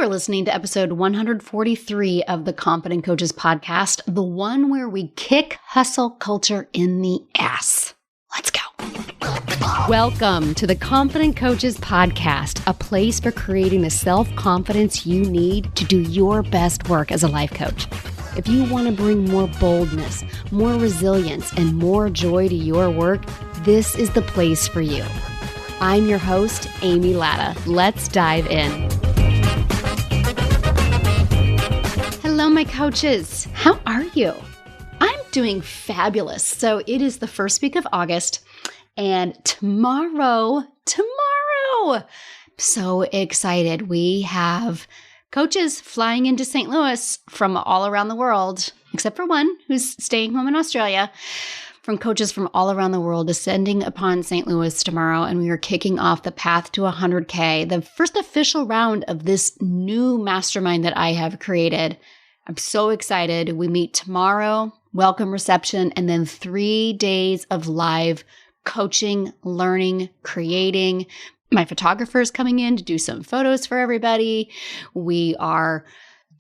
are listening to episode 143 of the Confident Coaches podcast, the one where we kick hustle culture in the ass. Let's go. Welcome to the Confident Coaches podcast, a place for creating the self-confidence you need to do your best work as a life coach. If you want to bring more boldness, more resilience, and more joy to your work, this is the place for you. I'm your host, Amy Latta. Let's dive in. Hello, my coaches. How are you? I'm doing fabulous. So it is the first week of August, and tomorrow, so excited. We have coaches flying into St. Louis from all around the world, except for one who's staying home in Australia, from coaches from all around the world descending upon St. Louis tomorrow. And we are kicking off the Path to 100K, the first official round of this new mastermind that I have created. I'm so excited. We meet tomorrow, welcome reception, and then 3 days of live coaching, learning, creating. My photographer is coming in to do some photos for everybody. We are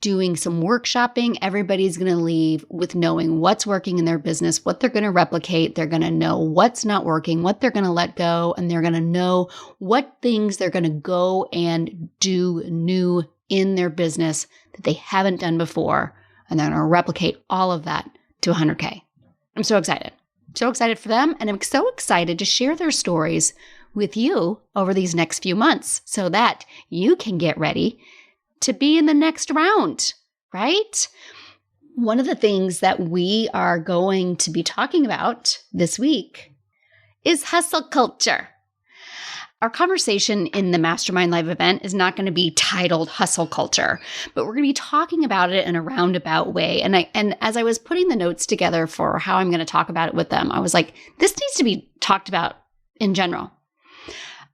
doing some workshopping. Everybody's going to leave with knowing what's working in their business, what they're going to replicate. They're going to know what's not working, what they're going to let go, and they're going to know what things they're going to go and do new in their business that they haven't done before. And they're going to replicate all of that to 100K. I'm so excited. So excited for them. And I'm so excited to share their stories with you over these next few months so that you can get ready to be in the next round, right? One of the things that we are going to be talking about this week is hustle culture. Our conversation in the Mastermind Live event is not going to be titled Hustle Culture, but we're going to be talking about it in a roundabout way. And as I was putting the notes together for how I'm going to talk about it with them, I was like, this needs to be talked about in general.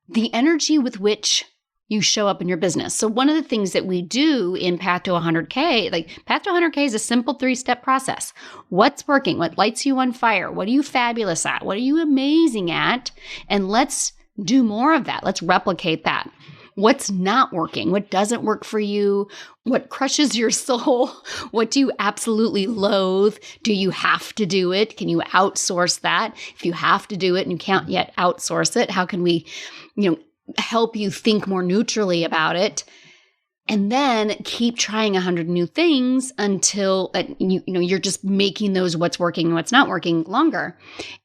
The energy with which you show up in your business. So one of the things that we do in Path to 100K, like Path to 100K is a simple 3-step process. What's working? What lights you on fire? What are you fabulous at? What are you amazing at? And let's do more of that. Let's replicate that. What's not working? What doesn't work for you? What crushes your soul? What do you absolutely loathe? Do you have to do it? Can you outsource that? If you have to do it and you can't yet outsource it, how can we, help you think more neutrally about it? And then keep trying 100 new things until you're just making those what's working and what's not working longer.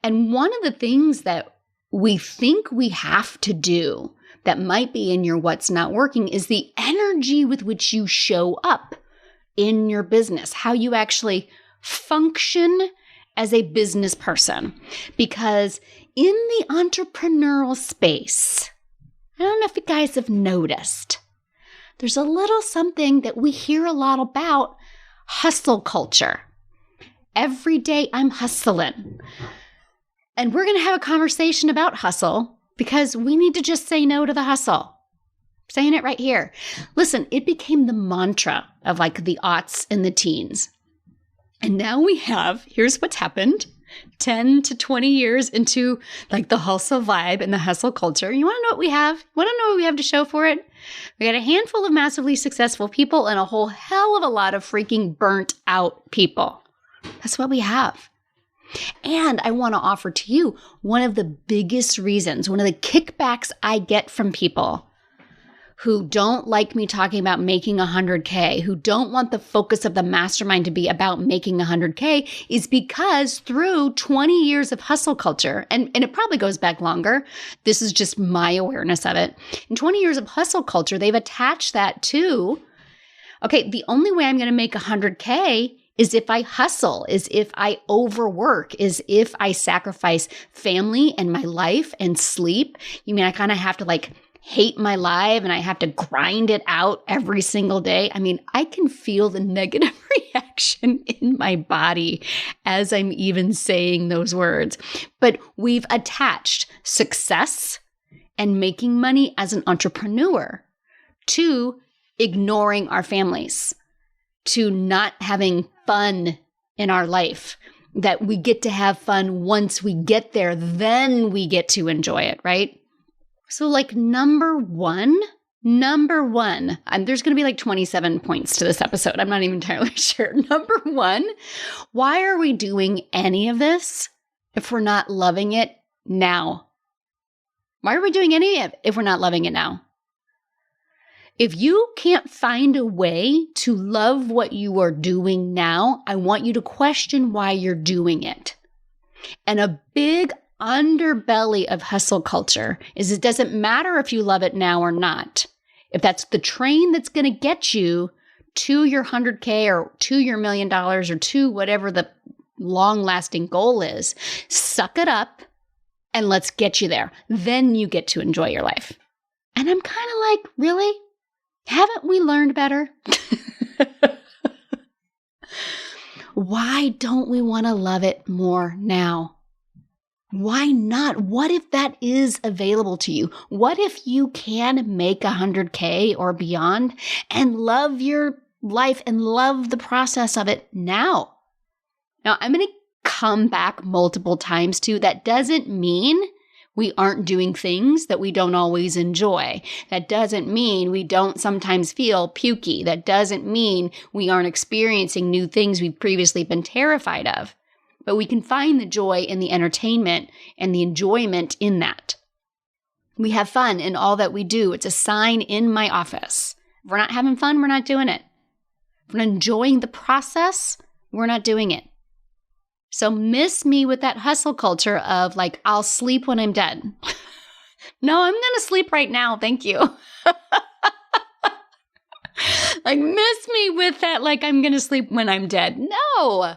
And one of the things that we think we have to do that might be in your what's not working is the energy with which you show up in your business, how you actually function as a business person. Because in the entrepreneurial space, I don't know if you guys have noticed, there's a little something that we hear a lot about, hustle culture. Every day I'm hustling. And we're going to have a conversation about hustle because we need to just say no to the hustle. I'm saying it right here. Listen, it became the mantra of like the aughts and the teens. And now we have, here's what's happened, 10 to 20 years into like the hustle vibe and the hustle culture. You want to know what we have? You want to know what we have to show for it? We got a handful of massively successful people and a whole hell of a lot of freaking burnt out people. That's what we have. And I want to offer to you one of the biggest reasons, one of the kickbacks I get from people who don't like me talking about making 100K, who don't want the focus of the mastermind to be about making 100K, is because through 20 years of hustle culture, and it probably goes back longer, this is just my awareness of it. In 20 years of hustle culture, they've attached that to, okay, the only way I'm going to make 100K is if I hustle, is if I overwork, is if I sacrifice family and my life and sleep. You mean I kind of have to like hate my life and I have to grind it out every single day? I mean, I can feel the negative reaction in my body as I'm even saying those words. But we've attached success and making money as an entrepreneur to ignoring our families, to not having fun in our life, that we get to have fun once we get there, then we get to enjoy it, right? So like number one, Number one, there's going to be like 27 points to this episode. I'm not even entirely sure. Number one, why are we doing any of this if we're not loving it now? Why are we doing any of it if we're not loving it now? If you can't find a way to love what you are doing now, I want you to question why you're doing it. And a big underbelly of hustle culture is it doesn't matter if you love it now or not. If that's the train that's going to get you to your 100K or to your $1 million or to whatever the long-lasting goal is, suck it up and let's get you there. Then you get to enjoy your life. And I'm kind of like, really? Haven't we learned better? Why don't we want to love it more now? Why not? What if that is available to you? What if you can make 100K or beyond and love your life and love the process of it now? Now, I'm going to come back multiple times to that doesn't mean we aren't doing things that we don't always enjoy. That doesn't mean we don't sometimes feel pukey. That doesn't mean we aren't experiencing new things we've previously been terrified of. But we can find the joy in the entertainment and the enjoyment in that. We have fun in all that we do. It's a sign in my office. If we're not having fun, we're not doing it. If we're not enjoying the process, we're not doing it. So miss me with that hustle culture of like, I'll sleep when I'm dead. No, I'm going to sleep right now. Thank you. Like miss me with that, like I'm going to sleep when I'm dead. No.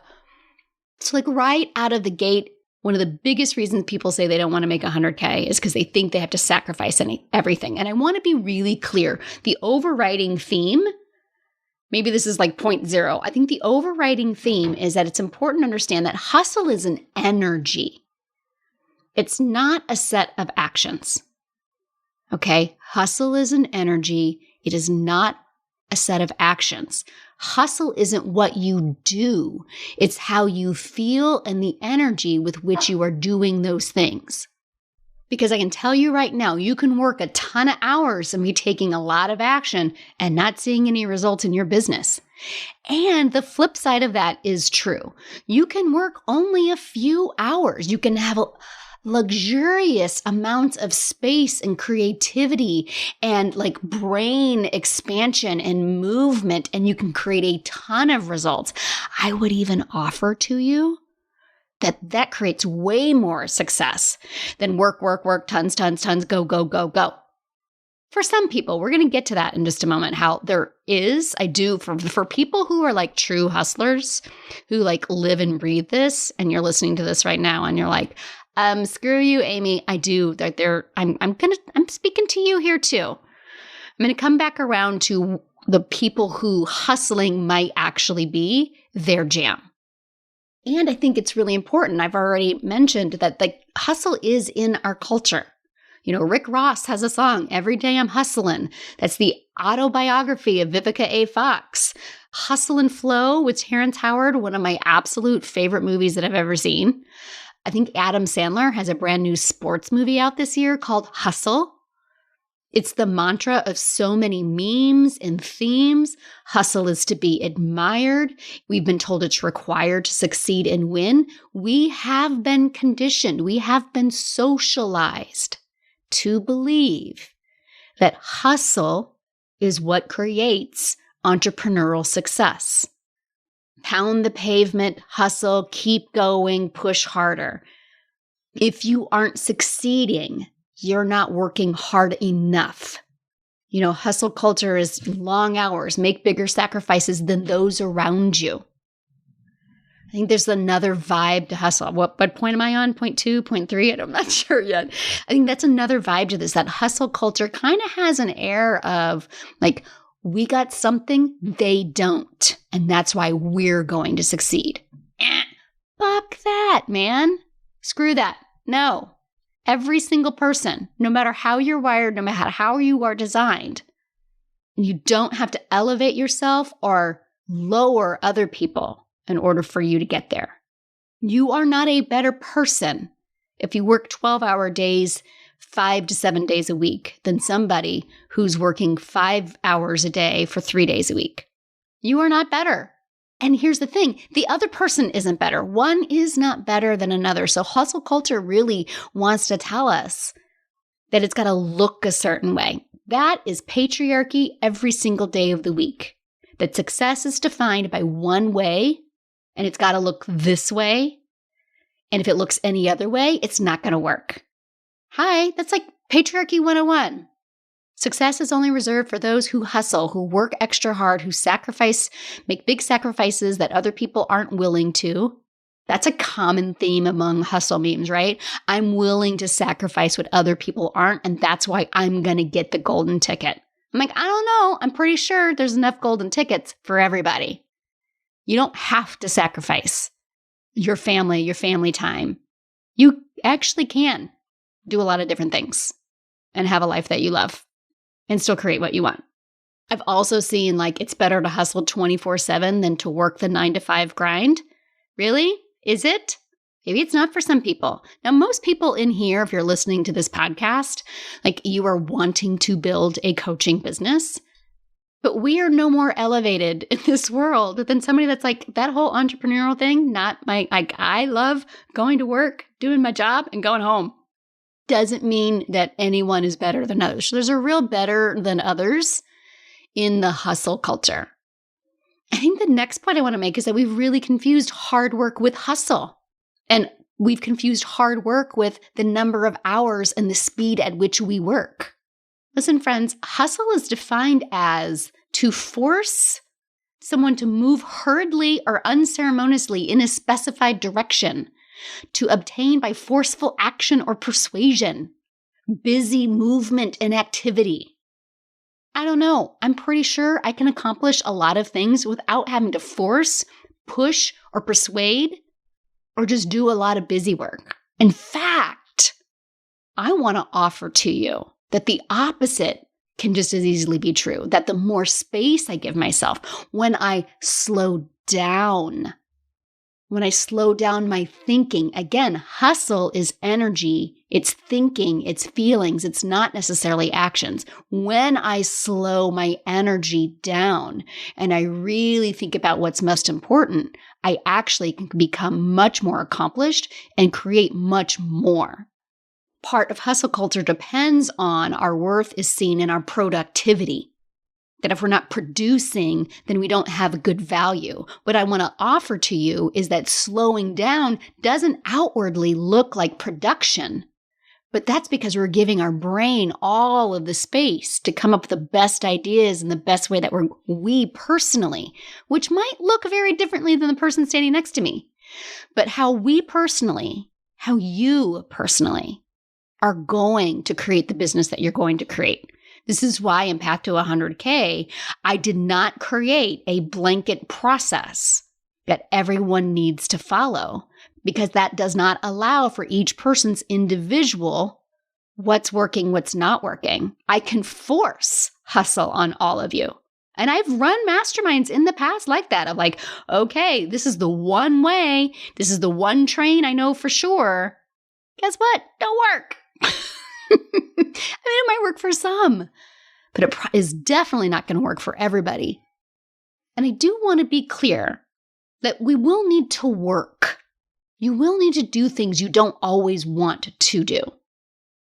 So like right out of the gate, one of the biggest reasons people say they don't want to make 100K is because they think they have to sacrifice everything. And I want to be really clear. The overriding theme, maybe this is like 0.0. I think the overriding theme is that it's important to understand that hustle is an energy. It's not a set of actions. Okay? Hustle is an energy. It is not a set of actions. Hustle isn't what you do. It's how you feel and the energy with which you are doing those things. Because I can tell you right now, you can work a ton of hours and be taking a lot of action and not seeing any results in your business. And the flip side of that is true. You can work only a few hours. You can have luxurious amounts of space and creativity and like brain expansion and movement, and you can create a ton of results. I would even offer to you that creates way more success than work, tons, go, go, go, go. For some people, we're going to get to that in just a moment, how there is, for people who are like true hustlers, who like live and breathe this, and you're listening to this right now and you're like, screw you, Amy. I do. I'm speaking to you here too. I'm going to come back around to the people who hustling might actually be their jam. And I think it's really important. I've already mentioned that the hustle is in our culture. You know, Rick Ross has a song, Every Day I'm Hustling. That's the autobiography of Vivica A. Fox. Hustle and Flow with Terrence Howard, one of my absolute favorite movies that I've ever seen. I think Adam Sandler has a brand new sports movie out this year called Hustle. It's the mantra of so many memes and themes. Hustle is to be admired. We've been told it's required to succeed and win. We have been conditioned. We have been socialized to believe that hustle is what creates entrepreneurial success. Pound the pavement, hustle, keep going, push harder. If you aren't succeeding, you're not working hard enough. You know, hustle culture is long hours, make bigger sacrifices than those around you. I think there's another vibe to hustle. What point am I on? 0.2, 0.3? I'm not sure yet. I think that's another vibe to this. That hustle culture kind of has an air of like, we got something they don't, and that's why we're going to succeed. Fuck that, man. Screw that. No. Every single person, no matter how you're wired, no matter how you are designed, you don't have to elevate yourself or lower other people in order for you to get there. You are not a better person if you work 12-hour days 5 to 7 days a week than somebody who's working 5 hours a day for 3 days a week. You are not better. And here's the thing, the other person isn't better. One is not better than another. So hustle culture really wants to tell us that it's got to look a certain way. That is patriarchy every single day of the week. That success is defined by one way, and it's got to look this way. And if it looks any other way, it's not going to work. Hi, that's like patriarchy 101. Success is only reserved for those who hustle, who work extra hard, who make big sacrifices that other people aren't willing to. That's a common theme among hustle memes, right? I'm willing to sacrifice what other people aren't, and that's why I'm going to get the golden ticket. I'm like, I don't know. I'm pretty sure there's enough golden tickets for everybody. You don't have to sacrifice your family time. You actually can do a lot of different things and have a life that you love and still create what you want. I've also seen it's better to hustle 24/7 than to work the 9 to 5 grind. Really? Is it? Maybe it's not for some people. Now, most people in here, if you're listening to this podcast, you are wanting to build a coaching business. But we are no more elevated in this world than somebody that's that whole entrepreneurial thing, I love going to work, doing my job, and going home. Doesn't mean that anyone is better than others. So there's a real better than others in the hustle culture. I think the next point I want to make is that we've really confused hard work with hustle. And we've confused hard work with the number of hours and the speed at which we work. Listen, friends, hustle is defined as to force someone to move hurriedly or unceremoniously in a specified direction, to obtain by forceful action or persuasion, busy movement and activity. I don't know. I'm pretty sure I can accomplish a lot of things without having to force, push, or persuade, or just do a lot of busy work. In fact, I want to offer to you that the opposite can just as easily be true, that the more space I give myself, when I slow down my thinking, again, hustle is energy, it's thinking, it's feelings, it's not necessarily actions. When I slow my energy down and I really think about what's most important, I actually can become much more accomplished and create much more. Part of hustle culture depends on our worth is seen in our productivity. That if we're not producing, then we don't have a good value. What I want to offer to you is that slowing down doesn't outwardly look like production, but that's because we're giving our brain all of the space to come up with the best ideas in the best way that we personally, which might look very differently than the person standing next to me, but how you personally are going to create the business that you're going to create. This is why in Path to 100K, I did not create a blanket process that everyone needs to follow, because that does not allow for each person's individual what's working, what's not working. I can force hustle on all of you. And I've run masterminds in the past like that, of okay, this is the one way, this is the one train I know for sure. Guess what? Don't work. I mean, it might work for some, but it is definitely not going to work for everybody. And I do want to be clear that we will need to work. You will need to do things you don't always want to do.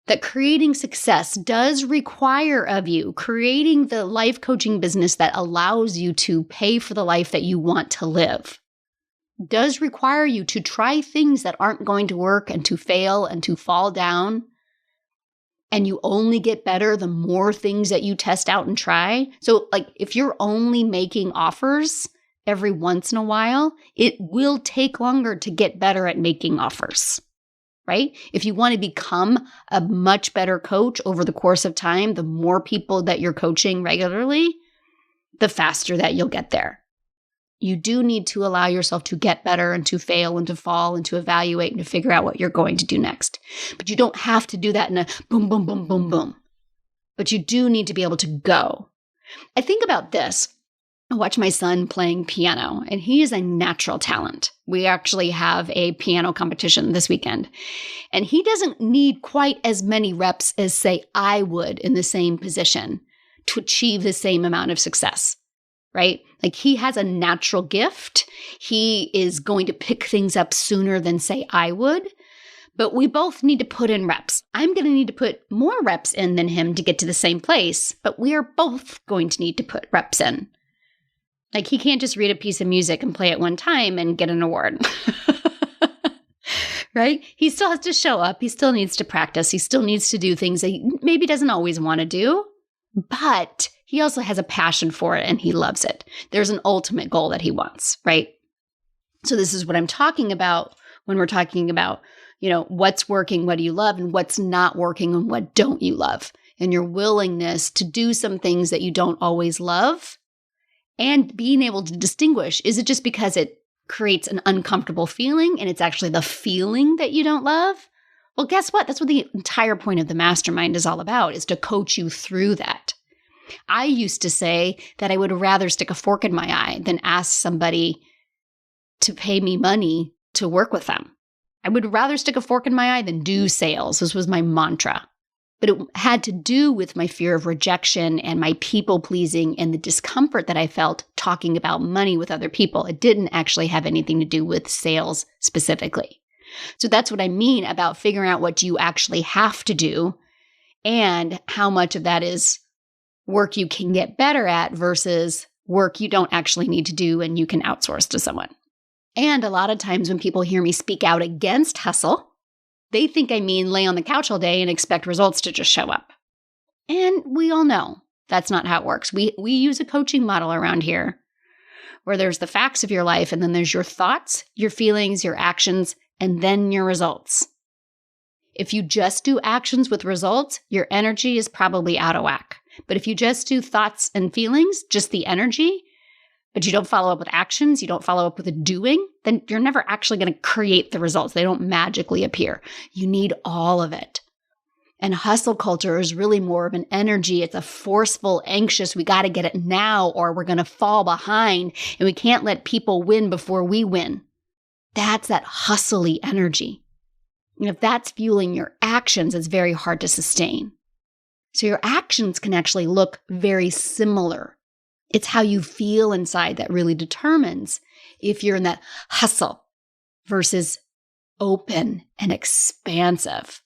That creating success does require of you creating the life coaching business that allows you to pay for the life that you want to live. Does require you to try things that aren't going to work and to fail and to fall down. And you only get better the more things that you test out and try. So if you're only making offers every once in a while, it will take longer to get better at making offers, right? If you want to become a much better coach over the course of time, the more people that you're coaching regularly, the faster that you'll get there. You do need to allow yourself to get better and to fail and to fall and to evaluate and to figure out what you're going to do next. But you don't have to do that in a boom, boom, boom, boom, boom. But you do need to be able to go. I think about this. I watch my son playing piano, and he is a natural talent. We actually have a piano competition this weekend, and he doesn't need quite as many reps as, say, I would in the same position to achieve the same amount of success, right? Like he has a natural gift. He is going to pick things up sooner than, say, I would. But we both need to put in reps. I'm going to need to put more reps in than him to get to the same place, but we are both going to need to put reps in. Like he can't just read a piece of music and play it one time and get an award. Right? He still has to show up. He still needs to practice. He still needs to do things that he maybe doesn't always want to do, but he also has a passion for it and he loves it. There's an ultimate goal that he wants, right? So this is what I'm talking about when we're talking about, what's working, what do you love, and what's not working and what don't you love, and your willingness to do some things that you don't always love, and being able to distinguish, is it just because it creates an uncomfortable feeling and it's actually the feeling that you don't love? Well, guess what? That's what the entire point of the mastermind is all about, is to coach you through that. I used to say that I would rather stick a fork in my eye than ask somebody to pay me money to work with them. I would rather stick a fork in my eye than do sales. This was my mantra. But it had to do with my fear of rejection and my people pleasing and the discomfort that I felt talking about money with other people. It didn't actually have anything to do with sales specifically. So that's what I mean about figuring out what you actually have to do and how much of that is work you can get better at versus work you don't actually need to do and you can outsource to someone. And a lot of times when people hear me speak out against hustle, they think I mean lay on the couch all day and expect results to just show up. And we all know that's not how it works. We use a coaching model around here where there's the facts of your life and then there's your thoughts, your feelings, your actions, and then your results. If you just do actions with results, your energy is probably out of whack. But if you just do thoughts and feelings, just the energy, but you don't follow up with actions, you don't follow up with a doing, then you're never actually going to create the results. They don't magically appear. You need all of it. And hustle culture is really more of an energy. It's a forceful, anxious, we got to get it now or we're going to fall behind and we can't let people win before we win. That's that hustly energy. And if that's fueling your actions, it's very hard to sustain. So your actions can actually look very similar. It's how you feel inside that really determines if you're in that hustle versus open and expansive.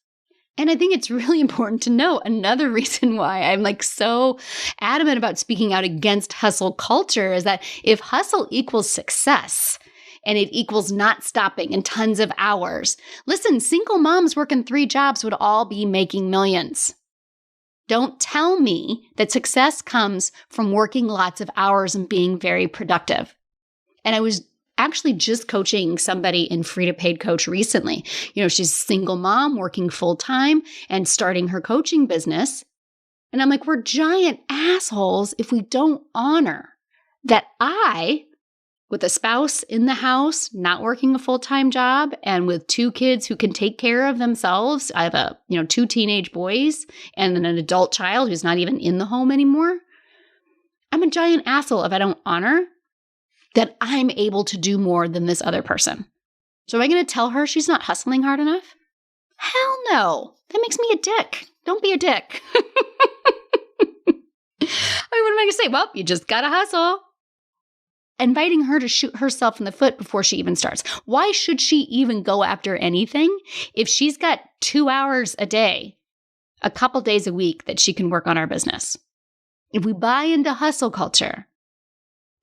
And I think it's really important to know another reason why I'm so adamant about speaking out against hustle culture is that if hustle equals success and it equals not stopping and tons of hours, listen, single moms working 3 jobs would all be making millions. Don't tell me that success comes from working lots of hours and being very productive. And I was actually just coaching somebody in Free to Paid Coach recently. She's a single mom working full time and starting her coaching business. And I'm like, we're giant assholes if we don't honor that I, with a spouse in the house, not working a full-time job, and with 2 kids who can take care of themselves. I have 2 teenage boys and an adult child who's not even in the home anymore. I'm a giant asshole if I don't honor that I'm able to do more than this other person. So am I going to tell her she's not hustling hard enough? Hell no. That makes me a dick. Don't be a dick. What am I going to say? Well, you just got to hustle. Inviting her to shoot herself in the foot before she even starts. Why should she even go after anything if she's got 2 hours a day, a couple days a week that she can work on our business? If we buy into hustle culture,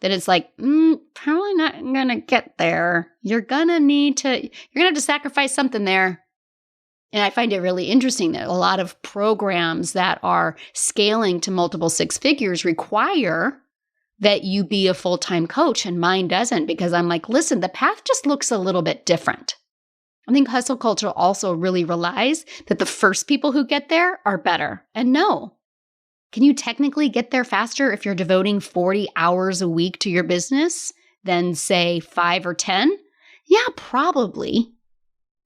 then it's probably not going to get there. You're going to have to sacrifice something there. And I find it really interesting that a lot of programs that are scaling to multiple 6 figures require that you be a full-time coach, and mine doesn't, because I'm listen, the path just looks a little bit different. I think hustle culture also really relies that the first people who get there are better. And no, can you technically get there faster if you're devoting 40 hours a week to your business than, say, 5 or 10? Yeah, probably.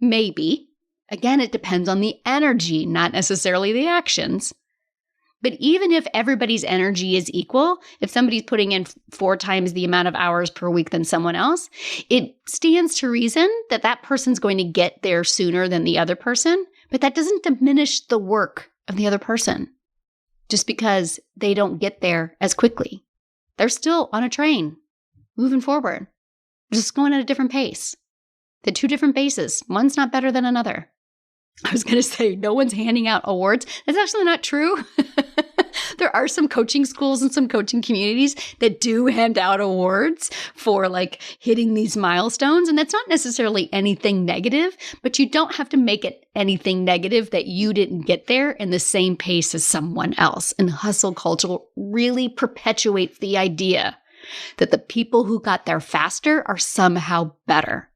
Maybe. Again, it depends on the energy, not necessarily the actions. But even if everybody's energy is equal, if somebody's putting in 4 times the amount of hours per week than someone else, it stands to reason that that person's going to get there sooner than the other person. But that doesn't diminish the work of the other person just because they don't get there as quickly. They're still on a train, moving forward, just going at a different pace. The 2 different paces. One's not better than another. I was going to say, no one's handing out awards. That's actually not true. There are some coaching schools and some coaching communities that do hand out awards for like hitting these milestones. And that's not necessarily anything negative, but you don't have to make it anything negative that you didn't get there in the same pace as someone else. And hustle culture really perpetuates the idea that the people who got there faster are somehow better.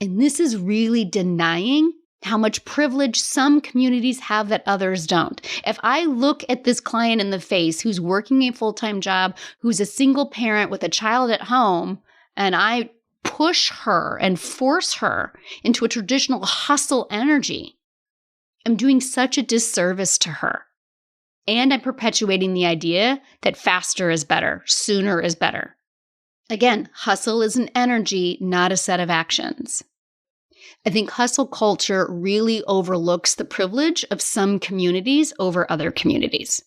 And this is really denying how much privilege some communities have that others don't. If I look at this client in the face who's working a full-time job, who's a single parent with a child at home, and I push her and force her into a traditional hustle energy, I'm doing such a disservice to her. And I'm perpetuating the idea that faster is better, sooner is better. Again, hustle is an energy, not a set of actions. I think hustle culture really overlooks the privilege of some communities over other communities.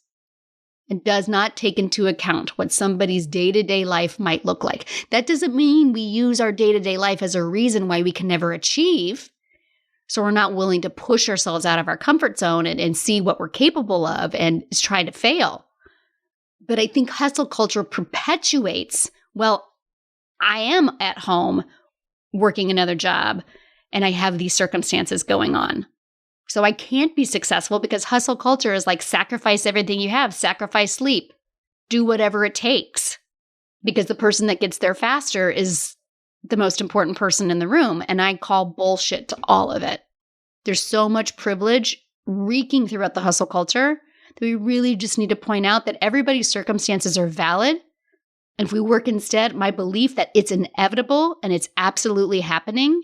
It does not take into account what somebody's day-to-day life might look like. That doesn't mean we use our day-to-day life as a reason why we can never achieve. So we're not willing to push ourselves out of our comfort zone and see what we're capable of and try to fail. But I think hustle culture perpetuates, well, I am at home working another job, and I have these circumstances going on. So I can't be successful because hustle culture is like sacrifice everything you have, sacrifice sleep, do whatever it takes. Because the person that gets there faster is the most important person in the room. And I call bullshit to all of it. There's so much privilege reeking throughout the hustle culture that we really just need to point out that everybody's circumstances are valid. And if we work instead, my belief that it's inevitable and it's absolutely happening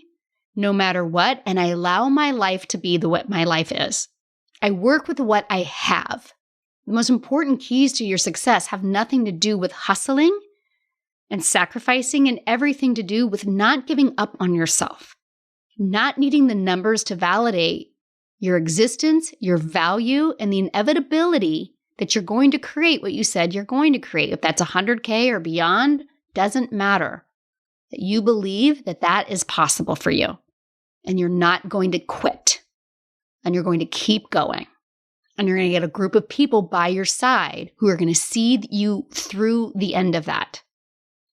no matter what, and I allow my life to be what my life is. I work with what I have. The most important keys to your success have nothing to do with hustling and sacrificing and everything to do with not giving up on yourself, not needing the numbers to validate your existence, your value, and the inevitability that you're going to create what you said you're going to create. If that's 100K or beyond, doesn't matter. That you believe that that is possible for you. And you're not going to quit. And you're going to keep going. And you're going to get a group of people by your side who are going to see you through the end of that.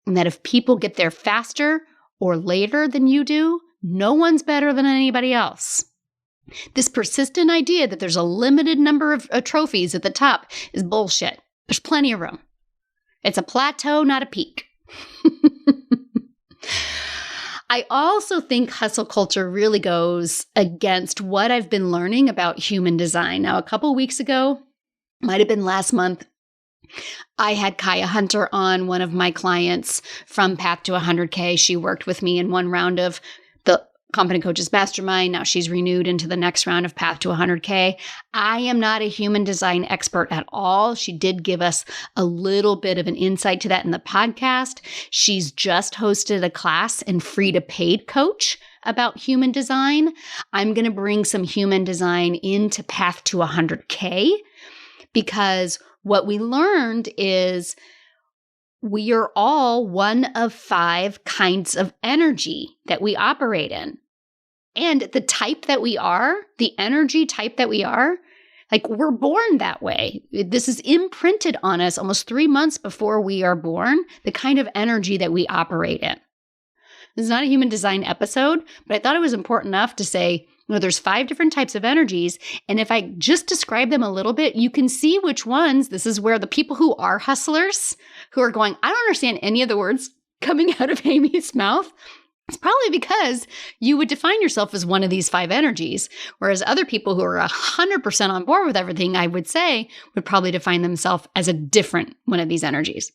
And that if people get there faster or later than you do, no one's better than anybody else. This persistent idea that there's a limited number of trophies at the top is bullshit. There's plenty of room. It's a plateau, not a peak. I also think hustle culture really goes against what I've been learning about human design. Now, a couple of weeks ago, might have been last month, I had Kaya Hunter on, one of my clients from Path to 100K. She worked with me in one round of the Confident Coaches Mastermind. Now she's renewed into the next round of Path to 100K. I am not a human design expert at all. She did give us a little bit of an insight to that in the podcast. She's just hosted a class in Free to Paid Coach about human design. I'm going to bring some human design into Path to 100K because what we learned is we are all one of 5 kinds of energy that we operate in. And the type that we are, the energy type that we are, like we're born that way. This is imprinted on us almost 3 months before we are born, the kind of energy that we operate in. This is not a human design episode, but I thought it was important enough to say, there's 5 different types of energies. And if I just describe them a little bit, you can see which ones. This is where the people who are hustlers, who are going, I don't understand any of the words coming out of Amy's mouth. It's probably because you would define yourself as one of these 5 energies, whereas other people who are 100% on board with everything, I would say, would probably define themselves as a different one of these energies.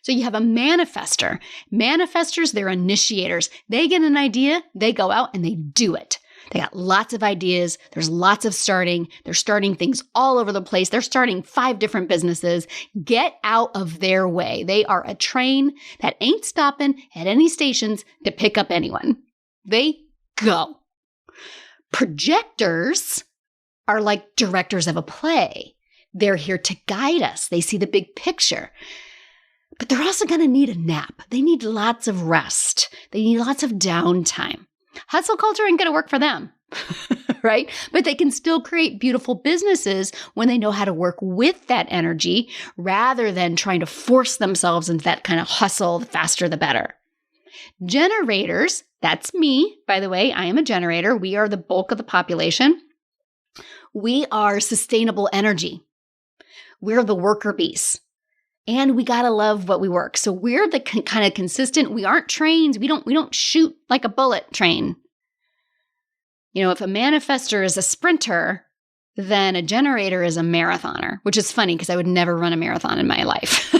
So you have a manifester. Manifestors, they're initiators. They get an idea, they go out and they do it. They got lots of ideas. There's lots of starting. They're starting things all over the place. They're starting 5 different businesses. Get out of their way. They are a train that ain't stopping at any stations to pick up anyone. They go. Projectors are like directors of a play. They're here to guide us. They see the big picture. But they're also going to need a nap. They need lots of rest. They need lots of downtime. Hustle culture ain't going to work for them, right? But they can still create beautiful businesses when they know how to work with that energy rather than trying to force themselves into that kind of hustle, the faster the better. Generators, that's me, by the way. I am a generator. We are the bulk of the population. We are sustainable energy. We're the worker bees. And we got to love what we work. So we're the kind of consistent, we aren't trains. We don't shoot like a bullet train. You know, if a manifestor is a sprinter, then a generator is a marathoner, which is funny because I would never run a marathon in my life.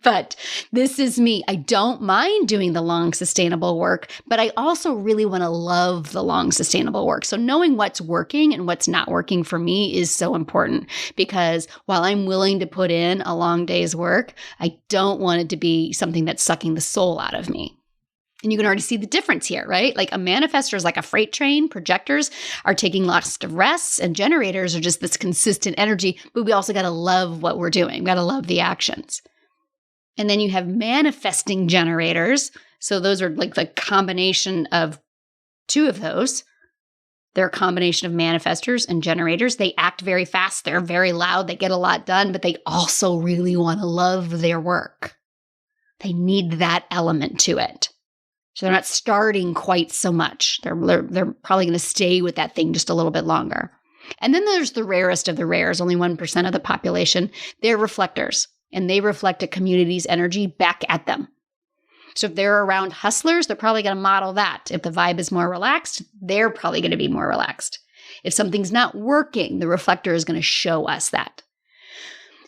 But this is me. I don't mind doing the long, sustainable work, but I also really want to love the long, sustainable work. So knowing what's working and what's not working for me is so important because while I'm willing to put in a long day's work, I don't want it to be something that's sucking the soul out of me. And you can already see the difference here, right? Like a manifestor is like a freight train. Projectors are taking lots of rests and generators are just this consistent energy, but we also got to love what we're doing. We got to love the actions. And then you have manifesting generators. So those are like the combination of 2 of those. They're a combination of manifestors and generators. They act very fast. They're very loud. They get a lot done, but they also really want to love their work. They need that element to it. So they're not starting quite so much. They're probably going to stay with that thing just a little bit longer. And then there's the rarest of the rares, only 1% of the population. They're reflectors. And they reflect a community's energy back at them. So if they're around hustlers, they're probably going to model that. If the vibe is more relaxed, they're probably going to be more relaxed. If something's not working, the reflector is going to show us that.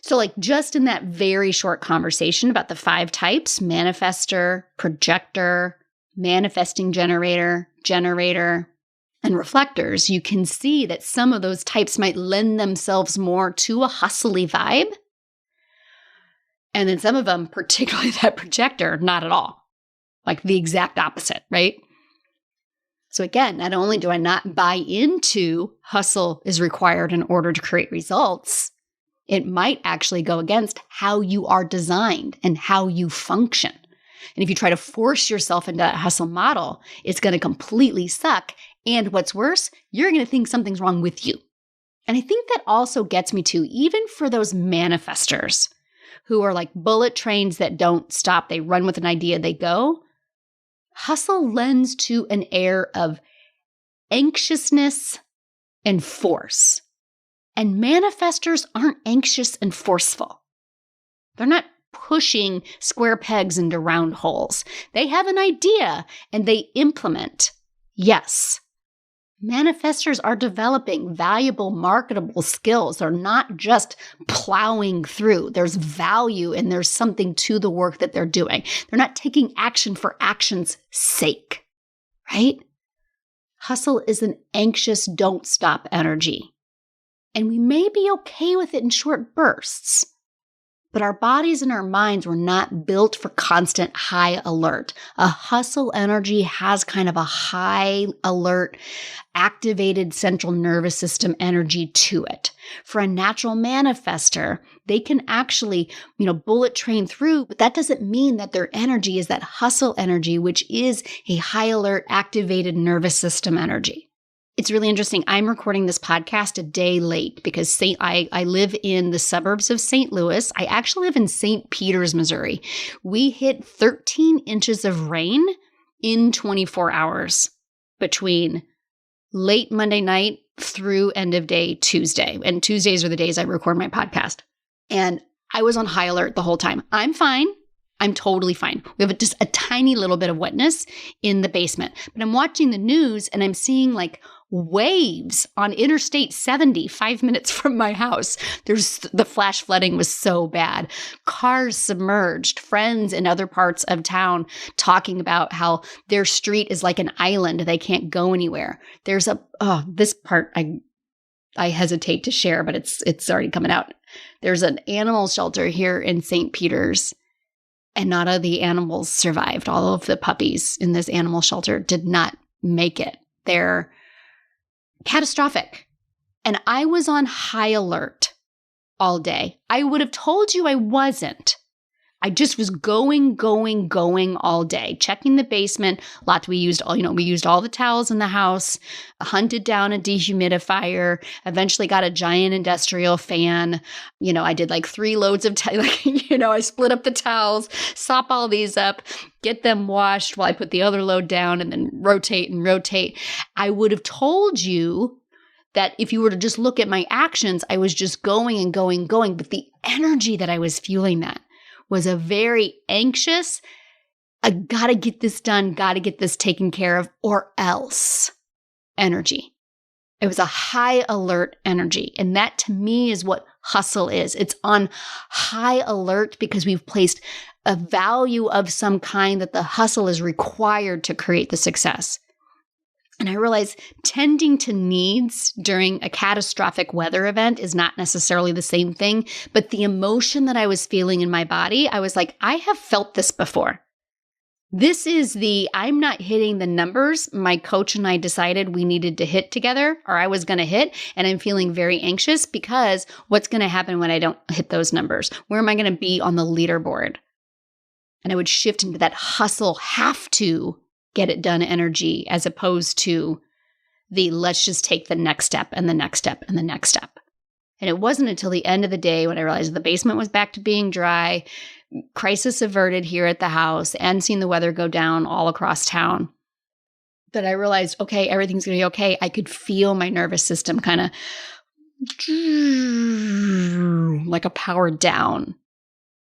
So like just in that very short conversation about the 5 types, manifestor, projector, manifesting generator, and reflectors, you can see that some of those types might lend themselves more to a hustly vibe. And then some of them, particularly that projector, not at all. Like the exact opposite, right? So again, not only do I not buy into hustle is required in order to create results, it might actually go against how you are designed and how you function. And if you try to force yourself into that hustle model, it's going to completely suck. And what's worse, you're going to think something's wrong with you. And I think that also gets me to, even for those manifestors, who are like bullet trains that don't stop. They run with an idea, they go. Hustle lends to an air of anxiousness and force. And manifestors aren't anxious and forceful. They're not pushing square pegs into round holes. They have an idea and they implement. Yes. Manifestors are developing valuable, marketable skills. They're not just plowing through. There's value and there's something to the work that they're doing. They're not taking action for action's sake, right? Hustle is an anxious, don't stop energy. And we may be okay with it in short bursts, but our bodies and our minds were not built for constant high alert. A hustle energy has kind of a high alert, activated central nervous system energy to it. For a natural manifestor, they can actually, bullet train through, but that doesn't mean that their energy is that hustle energy, which is a high alert, activated nervous system energy. It's really interesting. I'm recording this podcast a day late because I live in the suburbs of St. Louis. I actually live in St. Peters, Missouri. We hit 13 inches of rain in 24 hours between late Monday night through end of day Tuesday. And Tuesdays are the days I record my podcast. And I was on high alert the whole time. I'm fine. I'm totally fine. We have just a tiny little bit of wetness in the basement. But I'm watching the news and I'm seeing like waves on Interstate 70, 5 minutes from my house. The flash flooding was so bad. Cars submerged, friends in other parts of town talking about how their street is like an island. They can't go anywhere. This part I hesitate to share, but it's already coming out. There's an animal shelter here in St. Peter's, and not all of the animals survived. All of the puppies in this animal shelter did not make it. They're catastrophic. And I was on high alert all day. I would have told you I wasn't. I just was going all day, checking the basement. We used all the towels in the house, hunted down a dehumidifier, eventually got a giant industrial fan. I did like 3 loads of, I split up the towels, sop all these up, get them washed while I put the other load down and then rotate. I would have told you that if you were to just look at my actions, I was just going. But the energy that I was fueling that was a very anxious, I gotta get this done, gotta get this taken care of, or else energy. It was a high alert energy. And that to me is what hustle is. It's on high alert because we've placed a value of some kind that the hustle is required to create the success. And I realized tending to needs during a catastrophic weather event is not necessarily the same thing, but the emotion that I was feeling in my body, I was like, I have felt this before. This is I'm not hitting the numbers my coach and I decided we needed to hit together, or I was going to hit, and I'm feeling very anxious because what's going to happen when I don't hit those numbers? Where am I going to be on the leaderboard? And I would shift into that hustle, have to get it done energy, as opposed to the let's just take the next step and the next step and the next step. And it wasn't until the end of the day when I realized the basement was back to being dry, crisis averted here at the house, and seeing the weather go down all across town, that I realized, okay, everything's going to be okay. I could feel my nervous system kind of like a powered down.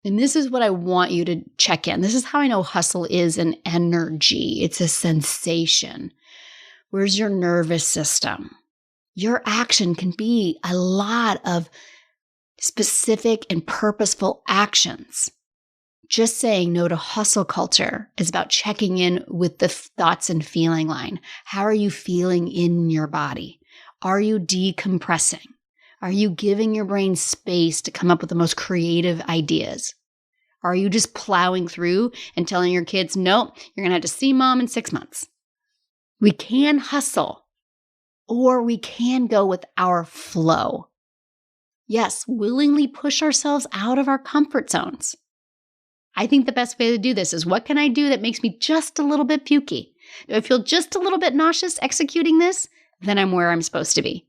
And this is what I want you to check in. This is how I know hustle is an energy. It's a sensation. Where's your nervous system? Your action can be a lot of specific and purposeful actions. Just saying no to hustle culture is about checking in with the thoughts and feeling line. How are you feeling in your body? Are you decompressing? Are you giving your brain space to come up with the most creative ideas? Are you just plowing through and telling your kids, nope, you're going to have to see mom in 6 months? We can hustle, or we can go with our flow. Yes, willingly push ourselves out of our comfort zones. I think the best way to do this is, what can I do that makes me just a little bit pukey? Do I feel just a little bit nauseous executing this? Then I'm where I'm supposed to be.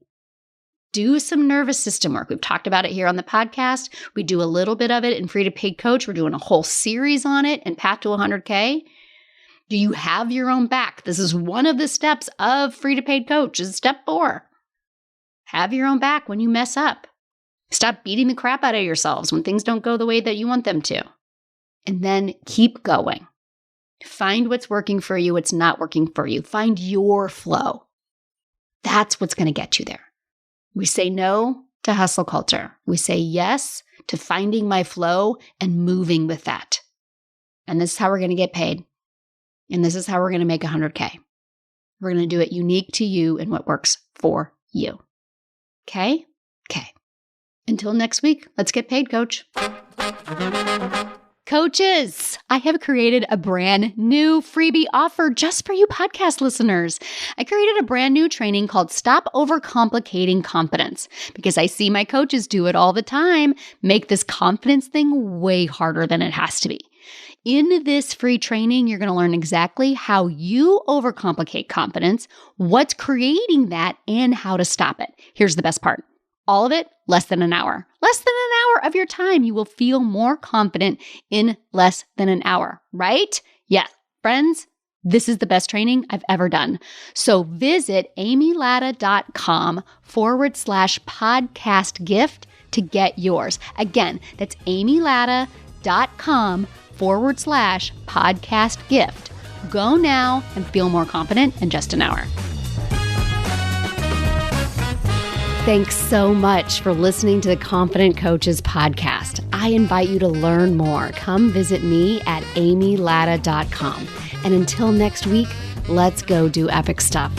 Do some nervous system work. We've talked about it here on the podcast. We do a little bit of it in Free to Paid Coach. We're doing a whole series on it in Path to 100K. Do you have your own back? This is one of the steps of Free to Paid Coach. Is step 4. Have your own back when you mess up. Stop beating the crap out of yourselves when things don't go the way that you want them to. And then keep going. Find what's working for you, what's not working for you. Find your flow. That's what's going to get you there. We say no to hustle culture. We say yes to finding my flow and moving with that. And this is how we're going to get paid. And this is how we're going to make 100K. We're going to do it unique to you and what works for you. Okay? Okay. Until next week, let's get paid, Coach. Coaches, I have created a brand new freebie offer just for you podcast listeners. I created a brand new training called Stop Overcomplicating Confidence, because I see my coaches do it all the time, make this confidence thing way harder than it has to be. In this free training, you're going to learn exactly how you overcomplicate confidence, what's creating that, and how to stop it. Here's the best part. All of it, less than an hour. Less than an hour of your time. You will feel more confident in less than an hour, right? Yeah, friends, this is the best training I've ever done. So visit amylatta.com/podcast gift to get yours. Again, that's amylatta.com/podcast amyladda.com/podcast gift. Go now and feel more confident in just an hour. Thanks so much for listening to the Confident Coaches podcast. I invite you to learn more. Come visit me at amyladda.com. And until next week, let's go do epic stuff.